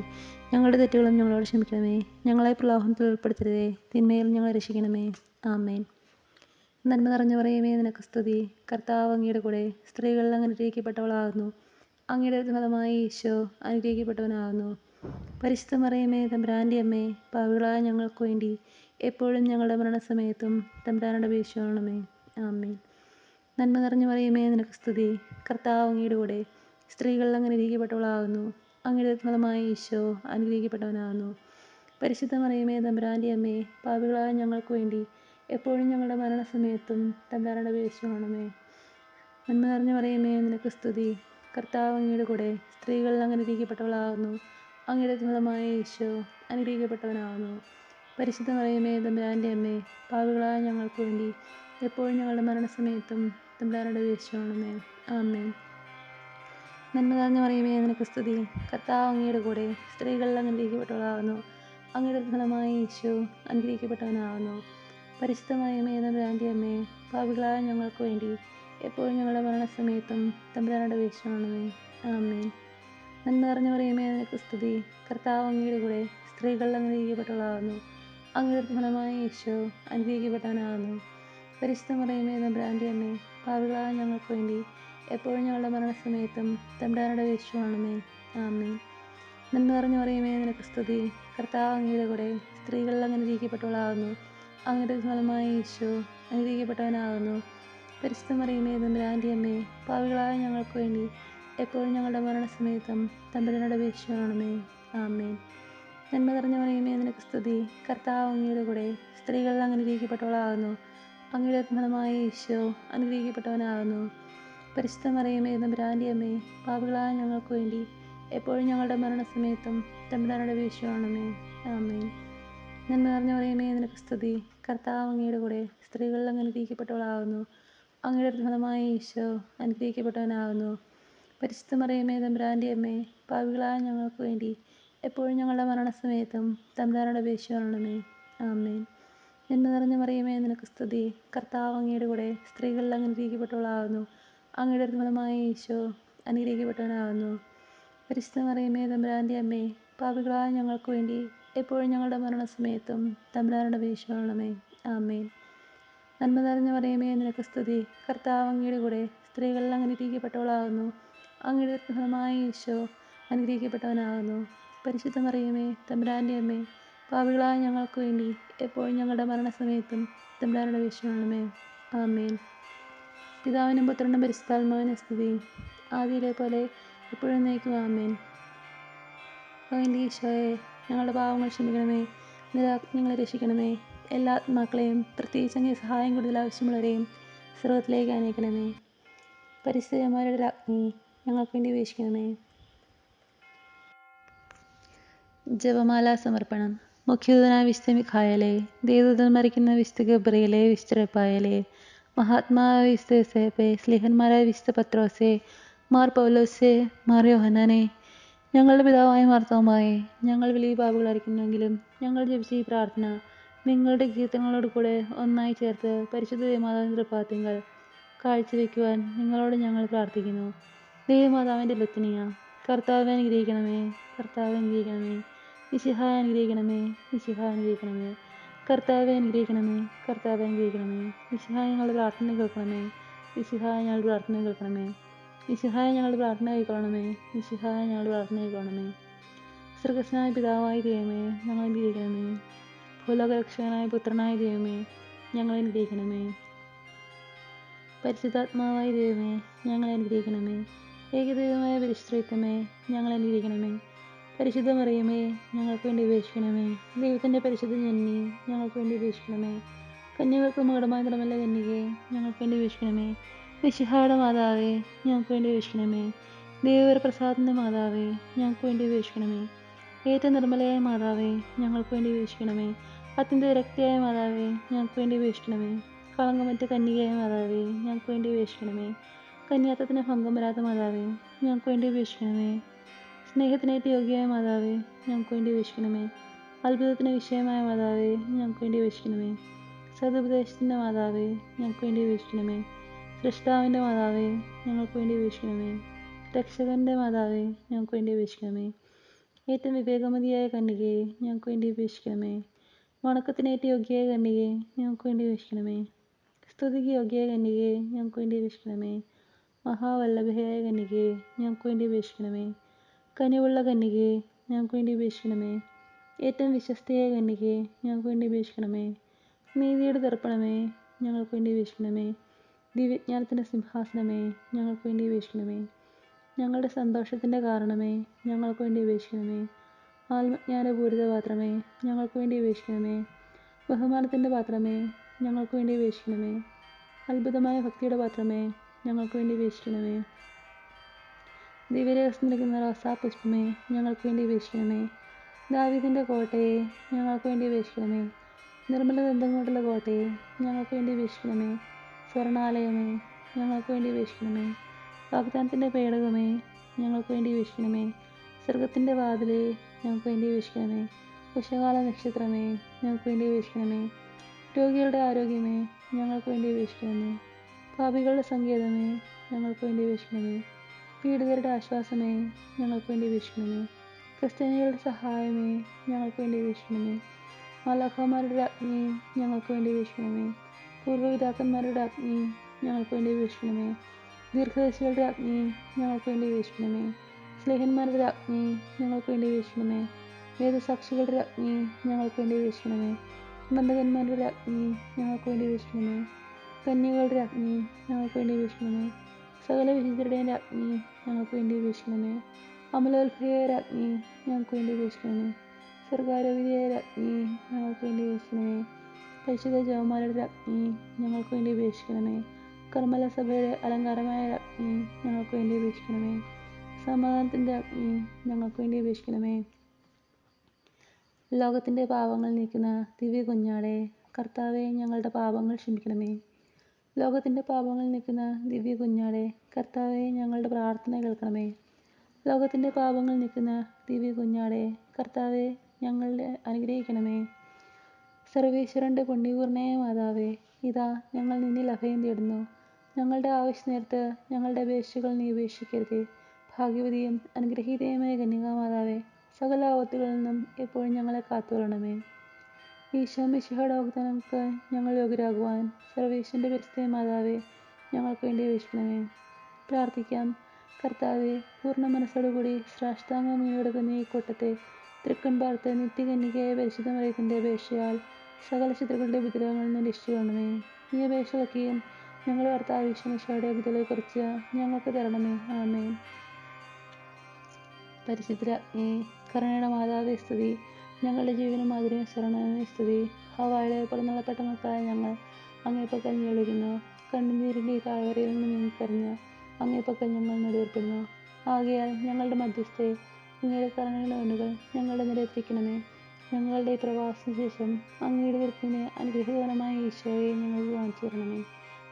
ഞങ്ങളുടെ തെറ്റുകളും ഞങ്ങളോട് ക്ഷമിക്കണമേ. ഞങ്ങളെ പ്രലോഭനത്തിൽ ഉൾപ്പെടുത്തരുതേ, തിന്മയിൽ ഞങ്ങളെ രക്ഷിക്കണമേ. ആമേൻ. നന്മ നിറഞ്ഞ മറിയമേ, നിനക്ക് സ്തുതി. കർത്താവ് അങ്ങയുടെ കൂടെ സ്ത്രീകളിൽ അങ്ങ് അനുഗ്രഹിക്കപ്പെട്ടവളാകുന്നു. അങ്ങയുടെ ഫലമായ ഈശോ അനുഗ്രഹിക്കപ്പെട്ടവനാകുന്നു. പരിശുദ്ധ മറിയമേ തമ്പുരാൻ്റെ അമ്മേ, പാപികളായ ഞങ്ങൾക്ക് വേണ്ടി എപ്പോഴും ഞങ്ങളുടെ മരണസമയത്തും തമ്പുരാനോട് അപേക്ഷിച്ചുകൊള്ളണമേ. ആമേൻ. നന്മ നിറഞ്ഞ മറിയമേ, നിനക്ക് സ്തുതി. കർത്താവ് അങ്ങയുടെ കൂടെ സ്ത്രീകളിൽ അങ്ങ് അനുഗ്രഹിക്കപ്പെട്ടവളാകുന്നു. അങ്ങയുടെ ഫലമായ ഈശോ അനുഗ്രഹിക്കപ്പെട്ടവനാകുന്നു. പരിശുദ്ധ മറിയമേ തമ്പുരാൻ്റെ അമ്മേ, പാപികളായ ഞങ്ങൾക്ക് വേണ്ടി എപ്പോഴും ഞങ്ങളുടെ മരണസമയത്തും തമ്പുരാനോട് അപേക്ഷിച്ചുകൊള്ളണമേ. നന്മ നിറഞ്ഞ മറിയമേ, നിനക്ക് സ്തുതി. കർത്താവ് അങ്ങയുടെ കൂടെ സ്ത്രീകളിൽ അങ്ങ് അനുഗ്രഹിക്കപ്പെട്ടവളാകുന്നു. അങ്ങയുടെ ഫലമായ ഈശോ അനുഗ്രഹിക്കപ്പെട്ടവനാകുന്നു. പരിശുദ്ധ മറിയമേ തമ്പുരാൻ്റെ അമ്മേ, പാപികളായ ഞങ്ങൾക്ക് വേണ്ടി എപ്പോഴും ഞങ്ങളുടെ മരണസമയത്തും തമ്പുരാനോട് അപേക്ഷിച്ചുകൊള്ളണമേ. ആമേൻ. നന്മ നിറഞ്ഞ മറിയമേ, നിനക്ക് സ്തുതി. കർത്താവ് അങ്ങയുടെ കൂടെ സ്ത്രീകളിൽ അങ്ങ് അനുഗ്രഹിക്കപ്പെട്ടവളാകുന്നു. അങ്ങയുടെ ഫലമായ ഈശോ അനുഗ്രഹിക്കപ്പെട്ടവനാകുന്നു. പരിശുദ്ധ മറിയമേ തമ്പുരാൻ്റെ അമ്മേ, പാപികളായ ഞങ്ങൾക്ക് വേണ്ടി എപ്പോഴും ഞങ്ങളുടെ മരണസമയത്തും തമ്പുരാനോട് അപേക്ഷിച്ചുകൊള്ളണമേ. ആമേൻ. നന്മ നിറഞ്ഞ മറിയമേ, നിനക്ക് സ്തുതി. കർത്താവ് അങ്ങയുടെ കൂടെ സ്ത്രീകളിൽ അങ്ങ് അനുഗ്രഹിക്കപ്പെട്ടവളാകുന്നു. അങ്ങയുടെ ഫലമായ ഈശോ അനുഗ്രഹിക്കപ്പെട്ടവനാകുന്നു. പരിശുദ്ധ മറിയമേ തമ്പുരാൻ്റെ അമ്മേ, പാപികളായ ഞങ്ങൾക്ക് വേണ്ടി എപ്പോഴും ഞങ്ങളുടെ മരണസമയത്തും തമ്പുരാനോട് അപേക്ഷിച്ചുകൊള്ളണമേ. ആമേൻ. നന്മ നിറഞ്ഞ മറിയമേ, നിനക്ക് സ്തുതി. കർത്താവ് അങ്ങയുടെ കൂടെ സ്ത്രീകളിൽ അങ്ങ് അനുഗ്രഹിക്കപ്പെട്ടവളാകുന്നു. അങ്ങയുടെ ഫലമായ ഈശോ അനുഗ്രഹിക്കപ്പെട്ടവനാകുന്നു. പരിശുദ്ധ മറിയമേ തമ്പുരാൻ്റെ അമ്മേ, പാപികളായ ഞങ്ങൾക്ക് വേണ്ടി എപ്പോഴും ഞങ്ങളുടെ മരണസമയത്തും തമ്പുരാനോട് അപേക്ഷിച്ചുകൊള്ളണമേ. ആമേൻ. നന്മ നിറഞ്ഞ മറിയമേ, നിനക്ക് സ്തുതി. കർത്താവ് അങ്ങയുടെ കൂടെ സ്ത്രീകളിൽ അങ്ങ് അനുഗ്രഹിക്കപ്പെട്ടവളാകുന്നു. അങ്ങയുടെ ഫലമായ ഈശോ അനുഗ്രഹിക്കപ്പെട്ടവനാകുന്നു. പരിശുദ്ധ മറിയമേ തമ്പുരാൻ്റെ അമ്മേ, പാപികളായ ഞങ്ങൾക്ക് വേണ്ടി എപ്പോഴും ഞങ്ങളുടെ മരണസമയത്തും തമ്പുരാനോട് അപേക്ഷിച്ചുകൊള്ളണമേ. ആമേൻ. നന്മ നിറഞ്ഞ മറിയമേ, നിനക്ക് സ്തുതി. കർത്താവ് അങ്ങയുടെ കൂടെ സ്ത്രീകളിൽ അങ്ങ് അനുഗ്രഹിക്കപ്പെട്ടവളാകുന്നു. അങ്ങയുടെ ഫലമായ ഈശോ അനുഗ്രഹിക്കപ്പെട്ടവനാകുന്നു. പരിശുദ്ധ മറിയമേ തമ്പുരാൻ്റെ അമ്മേ, പാപികളായ ഞങ്ങൾക്ക് വേണ്ടി എപ്പോഴും ഞങ്ങളുടെ മരണസമയത്തും തമ്പുരാനോട് അപേക്ഷിച്ചുകൊള്ളണമേ. ആമേൻ. നന്മ നിറഞ്ഞ മറിയമേ, നിനക്ക് സ്തുതി. കർത്താവ് അങ്ങയുടെ കൂടെ സ്ത്രീകളിൽ അങ്ങ് അനുഗ്രഹിക്കപ്പെട്ടവളാകുന്നു. അങ്ങയുടെ ഫലമായ ഈശോ അനുഗ്രഹിക്കപ്പെട്ടവനാകുന്നു. പരിശുദ്ധ മറിയമേ തമ്പുരാൻ്റെ അമ്മേ, പാപികളായ ഞങ്ങൾക്ക് വേണ്ടി എപ്പോഴും ഞങ്ങളുടെ മരണസമയത്തും തമ്പുരാനോട് അപേക്ഷിച്ചുകൊള്ളണമേ. ആമേൻ. നന്മ നിറഞ്ഞ മറിയമേ, നിനക്ക് സ്തുതി. കർത്താവ് അങ്ങയുടെ കൂടെ സ്ത്രീകളിൽ അങ്ങ് അനുഗ്രഹിക്കപ്പെട്ടവളാകുന്നു. അങ്ങയുടെ ഫലമായ ഈശോ അനുഗ്രഹിക്കപ്പെട്ടവനാകുന്നു. പരിശുദ്ധ മറിയമേ തമ്പുരാൻ്റെ അമ്മേ, പാപികളായ ഞങ്ങൾക്ക് വേണ്ടി എപ്പോഴും ഞങ്ങളുടെ മരണസമയത്തും തമ്പുരാനോട് അപേക്ഷിച്ചുകൊള്ളണമേ. ആമേൻ. പിതാവിനും പുത്രനും പരിശുദ്ധാത്മാവിനും സ്തുതി. ആദിയിലെ പോലെ എപ്പോഴും നയിക്കും. ആമേൻ. എൻ്റെ ഈശോയെ, ഞങ്ങളുടെ പാവങ്ങൾ ക്ഷമിക്കണമേ. ഞങ്ങളെ രക്ഷിക്കണമേ. എല്ലാ ആത്മാക്കളെയും, പ്രത്യേകിച്ച് അങ്ങേ സഹായം കൂടുതൽ ആവശ്യമുള്ളവരെയും സ്വർഗ്ഗത്തിലേക്ക് അനയിക്കണമേ. പരിശുദ്ധന്മാരുടെ രാജ്ഞി, ഞങ്ങൾക്ക് വേണ്ടി അപേക്ഷിക്കണമേ. ജപമാല സമർപ്പണം. മുഖ്യദൂതനായ വിശുദ്ധ മിഖായേലേ, ദേവദൂതൻ മരിക്കുന്ന വിശുദ്ധ ഗബ്രിയേലേ, വിശുദ്ധ റഫായേലേ, മഹാത്മാവായ വിശുദ്ധ യോസേപ്പേ, സ്ലീഹന്മാരായ വിശുദ്ധ പത്രോസേ, മാർ പൗലോസേ, മാർ യോഹന്നാനേ, ഞങ്ങളുടെ പിതാവായ മാർത്തോമായേ, ഞങ്ങൾ വലിയ പാപികളായിരിക്കുന്നെങ്കിലും ഞങ്ങൾ ജപിച്ച ഈ പ്രാർത്ഥന നിങ്ങളുടെ കീർത്തനങ്ങളോട് കൂടെ ഒന്നായി ചേർത്ത് പരിശുദ്ധ ദേവമാതാവിൻ്റെ തൃപ്പാദത്തിങ്കൽ കാഴ്ചവെക്കുവാൻ നിങ്ങളോട് ഞങ്ങൾ പ്രാർത്ഥിക്കുന്നു. ദേവമാതാവിൻ്റെ ലത്തിനിയ. കർത്താവെ അനുഗ്രഹിക്കണമേ, കർത്താവെ അനുഗ്രഹിക്കണമേ. മിശിഹായ അനുഗ്രഹിക്കണമേ, മിശിഹായ അനുഗ്രഹിക്കണമേ. കർത്താവെ അനുഗ്രഹിക്കണമേ, കർത്താവെ അനുഗ്രഹിക്കണമേ. മിശിഹായ ഞങ്ങളുടെ പ്രാർത്ഥന കേൾക്കണമേ, മിശിഹായ ഞങ്ങളുടെ പ്രാർത്ഥന കേൾക്കണമേ. മിശിഹായ ഞങ്ങളുടെ പ്രാർത്ഥന കൈക്കൊള്ളണമേ, മിശിഹായ ഞങ്ങളുടെ പ്രാർത്ഥന കൈക്കൊള്ളണമേ. സ്വർഗ്ഗസ്ഥനായ പിതാവായ ദൈവമേ, ഞങ്ങൾ അനുഗ്രഹിക്കണമേ. ഭൂലോകരക്ഷകനായ പുത്രനായ ദൈവമേ, ഞങ്ങൾ അനുഗ്രഹിക്കണമേ. പരിശുദ്ധാത്മാവായ ദൈവമേ, ഞങ്ങളെ അനുഗ്രഹിക്കണമേ. ഏകദൈവമായ പരിശുദ്ധമേ, ഞങ്ങളെ അനുഗ്രഹിക്കണമേ. പരിശുദ്ധ മറിയമേ, ഞങ്ങൾക്ക് വേണ്ടി അപേക്ഷിക്കണമേ. ദൈവത്തിൻ്റെ പരിശുദ്ധ ജനനി, ഞങ്ങൾക്ക് വേണ്ടി അപേക്ഷിക്കണമേ. കന്യകൾക്ക് മകുടമായ നിറമല്ല കന്യകേ, ഞങ്ങൾക്ക് വേണ്ടി അപേക്ഷിക്കണമേ. മിശിഹായുടെ മാതാവേ, ഞങ്ങൾക്ക് വേണ്ടി അപേക്ഷിക്കണമേ. ദൈവപ്രസാദത്തിൻ്റെ മാതാവേ, ഞങ്ങൾക്ക് വേണ്ടി അപേക്ഷിക്കണമേ. ഏറ്റവും നിർമ്മലയായ മാതാവേ, ഞങ്ങൾക്ക് വേണ്ടി അപേക്ഷിക്കണമേ. അത്യന്ത വിരക്തിയായ മാതാവേ, ഞങ്ങൾക്ക് വേണ്ടി അപേക്ഷിക്കണമേ. കളങ്കമറ്റ കന്യകയായ മാതാവേ, ഞങ്ങൾക്ക് വേണ്ടി അപേക്ഷിക്കണമേ. കന്യാത്വത്തിന് ഭംഗം വരാത്ത മാതാവേ, ഞങ്ങൾക്ക് വേണ്ടി അപേക്ഷിക്കണമേ. സ്നേഹത്തിനേറ്റ യോഗ്യയായ മാതാവേ, ഞങ്ങൾക്ക് വേണ്ടി അപേക്ഷിക്കണമേ. അത്ഭുതത്തിന് വിഷയമായ മാതാവേ, ഞങ്ങൾക്ക് വേണ്ടി അപേക്ഷിക്കണമേ. സതുപദേശത്തിൻ്റെ മാതാവേ, ഞങ്ങൾക്ക് വേണ്ടി അപേക്ഷിക്കണമേ. സൃഷ്ടാവിൻ്റെ മാതാവേ, ഞങ്ങൾക്ക് വേണ്ടി അപേക്ഷിക്കണമേ. രക്ഷകൻ്റെ മാതാവേ, ഞങ്ങൾക്ക് വേണ്ടി അപേക്ഷിക്കണമേ. ഏറ്റവും വിവേകമതിയായ കന്യകയെ, ഞങ്ങൾക്ക് വേണ്ടി അപേക്ഷിക്കണമേ. വണക്കത്തിനേറ്റ യോഗ്യയായ കന്യകയെ, ഞങ്ങൾക്ക് വേണ്ടി അപേക്ഷിക്കണമേ. സ്തുതിക്ക് യോഗ്യയായ കന്യകയെ, ഞങ്ങൾക്ക് വേണ്ടി അപേക്ഷിക്കണമേ. മഹാവല്ലഭയായ കന്യകയെ, ഞങ്ങൾക്ക് വേണ്ടി അപേക്ഷിക്കണമേ. കനിവുള്ള കന്യകയെ, ഞങ്ങൾക്ക് വേണ്ടി അപേക്ഷിക്കണമേ. ഏറ്റവും വിശ്വസ്തയായ കന്യകയെ, ഞങ്ങൾക്ക് വേണ്ടി അപേക്ഷിക്കണമേ. നീതിയുടെ ദർപ്പണമേ, ഞങ്ങൾക്ക് വേണ്ടി അപേക്ഷിക്കണമേ. ദിവ്യജ്ഞാനത്തിൻ്റെ സിംഹാസനമേ, ഞങ്ങൾക്ക് വേണ്ടി അപേക്ഷിക്കണമേ. ഞങ്ങളുടെ സന്തോഷത്തിൻ്റെ കാരണമേ, ഞങ്ങൾക്ക് വേണ്ടി അപേക്ഷിക്കണമേ. ആത്മജ്ഞാനപൂരിത പാത്രമേ, ഞങ്ങൾക്ക് വേണ്ടി അപേക്ഷിക്കണമേ. ബഹുമാനത്തിൻ്റെ പാത്രമേ, ഞങ്ങൾക്ക് വേണ്ടി അപേക്ഷിക്കണമേ. അത്ഭുതമായ ഭക്തിയുടെ പാത്രമേ, ഞങ്ങൾക്ക് വേണ്ടി അപേക്ഷിക്കണമേ. ദിവ്യരഹസ്യം നിൽക്കുന്ന റോസാപുഷ്പമേ, ഞങ്ങൾക്ക് വേണ്ടി അപേക്ഷിക്കണമേ. ദാവീദിൻ്റെ കോട്ടയെ, ഞങ്ങൾക്ക് വേണ്ടി അപേക്ഷിക്കണമേ. നിർമ്മല ദന്തം കൊണ്ടുള്ള കോട്ടയെ, ഞങ്ങൾക്ക് വേണ്ടി അപേക്ഷിക്കണമേ. സ്വർണാലയമേ, ഞങ്ങൾക്ക് വേണ്ടി അപേക്ഷിക്കണമേ. വാഗ്ദാനത്തിൻ്റെ പേടകമേ, ഞങ്ങൾക്ക് വേണ്ടി അപേക്ഷിക്കണമേ. സ്വർഗത്തിൻ്റെ വാതിലേ, ഞങ്ങൾക്ക് വേണ്ടി അപേക്ഷിക്കണമേ. ഉഷകാല നക്ഷത്രമേ, ഞങ്ങൾക്ക് വേണ്ടി അപേക്ഷിക്കണമേ. രോഗികളുടെ ആരോഗ്യമേ, ഞങ്ങൾക്ക് വേണ്ടി അപേക്ഷിക്കണമേ. പാപികളുടെ സങ്കേതമേ, ഞങ്ങൾക്ക് വേണ്ടി അപേക്ഷിക്കണമേ. പീഡിതരുടെ ആശ്വാസമേ, ഞങ്ങൾക്ക് വേണ്ടി അപേക്ഷിക്കണമേ. ക്രിസ്ത്യാനികളുടെ സഹായമേ, ഞങ്ങൾക്ക് വേണ്ടി അപേക്ഷിക്കണമേ. മാലാഖമാരുടെ രാജ്ഞി, ഞങ്ങൾക്ക് വേണ്ടി അപേക്ഷിക്കണമേ. പൂർവ്വപിതാക്കന്മാരുടെ രാജ്ഞി, ഞങ്ങൾക്ക് വേണ്ടി അപേക്ഷിക്കണമേ. ദീർഘദർശികളുടെ രാജ്ഞി, ഞങ്ങൾക്ക് വേണ്ടി അപേക്ഷിക്കണമേ. സ്ലേഹന്മാരുടെ രാജ്ഞി, ഞങ്ങൾക്ക് വേണ്ടി അപേക്ഷിക്കണമേ. വേദസാക്ഷികളുടെ രാജ്ഞി, ഞങ്ങൾക്ക് വേണ്ടി അപേക്ഷിക്കണമേ. ബന്ധകന്മാരുടെ രാജ്ഞി, ഞങ്ങൾക്ക് വേണ്ടി അപേക്ഷിക്കണമേ. കന്യകളുടെ രാജ്ഞി, ഞങ്ങൾക്ക് വേണ്ടി അപേക്ഷിക്കണമേ. സകല വിശുദ്ധരുടെയും രാജ്ഞി, ഞങ്ങൾക്ക് വേണ്ടി അപേക്ഷിക്കണമേ. അമലോത്ഭയായ രാജ്ഞി, ഞങ്ങൾക്ക് വേണ്ടി അപേക്ഷിക്കണമേ. സ്വർഗാരോപിതയായ രാജ്ഞി, ഞങ്ങൾക്ക് വേണ്ടി അപേക്ഷിക്കണമേ. പരിശുദ്ധ ജപമാലയുടെ രാജ്ഞി, ഞങ്ങൾക്ക് വേണ്ടി അപേക്ഷിക്കണമേ. കർമ്മല സഭയുടെ അലങ്കാരമായ രാജ്ഞി, ഞങ്ങൾക്ക് വേണ്ടി അപേക്ഷിക്കണമേ. സമാധാനത്തിൻ്റെ രാജ്ഞി, ഞങ്ങൾക്ക് വേണ്ടി അപേക്ഷിക്കണമേ. ലോകത്തിൻ്റെ പാപങ്ങൾ നീക്കുന്ന ദിവ്യ കുഞ്ഞാടെ, കർത്താവെ, ഞങ്ങളുടെ പാപങ്ങൾ ക്ഷമിക്കണമേ. ലോകത്തിൻ്റെ പാപങ്ങൾ നീക്കുന്ന ദിവ്യ കുഞ്ഞാടെ, കർത്താവെ ഞങ്ങളുടെ പ്രാർത്ഥന കേൾക്കണമേ. ലോകത്തിൻ്റെ പാപങ്ങൾ നീക്കുന്ന ദിവ്യ കുഞ്ഞാടെ, കർത്താവെ ഞങ്ങളുടെ അനുഗ്രഹിക്കണമേ. സർവേശ്വരൻ്റെ പുണ്യപൂർണ്ണയായ മാതാവേ, ഇതാ ഞങ്ങൾ നിന്നിൽ അഭയം തേടുന്നു. ഞങ്ങളുടെ ആവശ്യനേരത്ത് ഞങ്ങളുടെ അപേക്ഷകൾ നീ ഉപേക്ഷിക്കരുതേ. ഭാഗ്യവതിയും അനുഗ്രഹീതയുമായ കന്യകാമാതാവേ, സകല ആപത്തുകളിൽ നിന്നും എപ്പോഴും ഞങ്ങളെ കാത്തുകൊള്ളണമേ. ഈശോ മിശിഹായുടെ വാഗ്ദാനങ്ങൾക്ക് ഞങ്ങൾ യോഗ്യരാകുവാൻ സർവേശ്വരൻ്റെ പരിശുദ്ധ മാതാവേ, ഞങ്ങൾക്ക് വേണ്ടി അപേക്ഷിക്കണമേ. പ്രാർത്ഥിക്കാം. കർത്താവെ, പൂർണ്ണ മനസ്സോടുകൂടി സാഷ്ടാംഗമണിയോട് തന്നെ ഈ കൂട്ടത്തെ തൃക്കൺ പാർത്ത് നിത്യകന്യകയായ പരിശുദ്ധ മറിയത്തിൻ്റെ അപേക്ഷയാൽ സകല ശത്രുക്കളുടെ ഉപദ്രവങ്ങളിൽ നിന്ന് രക്ഷിക്കണമേ. ഈ അപേക്ഷകളൊക്കെയും ഞങ്ങളുടെ കർത്താവ് ഈശോ മിശിഹായുടെ യോഗ്യതകളെക്കുറിച്ച് ഞങ്ങൾക്ക് തരണമേ. ആമേൻ. പരിശുദ്ധരാജ്ഞേ, കരുണയുടെ മാതാവേ സ്തുതി. ഞങ്ങളുടെ ജീവനും മാധുര്യവും ശരണമേ സ്തുതി. ഹവ്വായുടെ പിറന്നുള്ളപ്പെട്ട മക്കളായ ഞങ്ങൾ അങ്ങേപ്പക്കൽ വിളിക്കുന്നു. കണ്ണുനീരിൻ്റെ ഈ താഴ്വരയിൽ നിന്ന് നീങ്ങിക്കറിഞ്ഞ് അങ്ങേപ്പക്കൽ ഞങ്ങൾ നെടുവേർപ്പെടുന്നു. ആകയാൽ ഞങ്ങളുടെ മധ്യസ്ഥയെ അങ്ങയുടെ കരുണയുടെ കണ്ണുകൾ ഞങ്ങളുടെ നിരത്തിരിക്കണമേ. ഞങ്ങളുടെ ഈ പ്രവാസത്തിന് ശേഷം അങ്ങയുടെ വൃത്തിനെ അനുഗ്രഹകരമായ ഈശോയെ ഞങ്ങൾക്ക് കാണിച്ചു തരണമേ.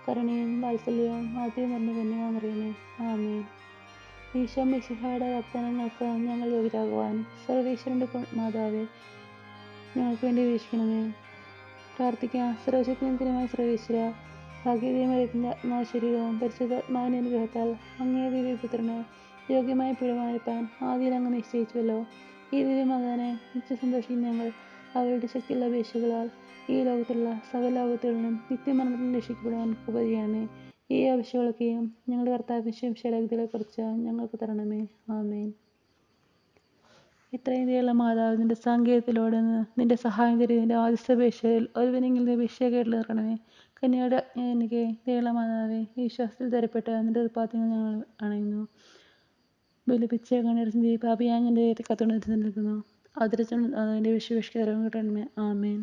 കരുണയും വാത്സല്യവും മാധ്യം നിറഞ്ഞ കന്യകാമറിയമേ, ആമേൻ. ഈശോ മിശിഹായുടെ വാഗ്ദാനങ്ങൾക്ക് ഞങ്ങൾ യോഗ്യരാകുവാൻ സർവേശ്വരൻ്റെ മാതാവേ, ഞങ്ങൾക്ക് വേണ്ടി വീക്ഷിക്കണമേ. പ്രാർത്ഥിക്കാം. സർവശക്തിനിത്യമായ സർവേശ്വര, ഭാഗ്യതീയമറിയത്തിൻ്റെ ആത്മാശരീരവും പരിശുദ്ധാത്മാവിൻ്റെ അനുഗ്രഹത്താൽ അങ്ങേ ദിവ്യപുത്രന് യോഗ്യമായ പീഠമായിരിക്കാൻ ആദ്യം അങ്ങ് നിശ്ചയിച്ചുവല്ലോ. ഈ ദിവ്യമകനെ നിത്യസന്തോഷിക്കുന്ന ഞങ്ങൾ അവരുടെ ശക്തിയുള്ള അപേക്ഷകളാൽ ഈ ലോകത്തുള്ള സകല ആപത്തുകളിൽ നിന്നും നിത്യമരണത്തിൽ രക്ഷിക്കപ്പെടുവാൻ കൃപ ചെയ്യണമേ. ഈ ആവശ്യങ്ങളൊക്കെയും ഞങ്ങളുടെ കർത്താവ് ശക്തികളെക്കുറിച്ച് ഞങ്ങൾക്ക് തരണമേ. ആമേൻ. ഇത്രയും ദയുള്ള മാതാവ്, നിന്റെ സാങ്കേതികത്തിലൂടെ നിന്റെ സഹായം തരും. നിന്റെ ആദ്യസ്ഥപേക്ഷയിൽ ഒരുവനെങ്കിലും അപേക്ഷ കേട്ടിൽ നിറക്കണമേ. കന്യയുടെ എനിക്ക് ദയുള്ള മാതാവേ, ഈ വിശ്വാസത്തിൽ തരപ്പെട്ട് നിന്റെ ഉത്പാദനങ്ങൾ ഞങ്ങൾ അണയുന്നു. ബലിപ്പിച്ച കണ്ണീർചിന്തി പാപിയാൻ എൻ്റെ കത്തുകൊണ്ട് നിൽക്കുന്നു. അതിൻ്റെ വിശ്വവിഷ്കരം കിട്ടണമേ. ആമേൻ.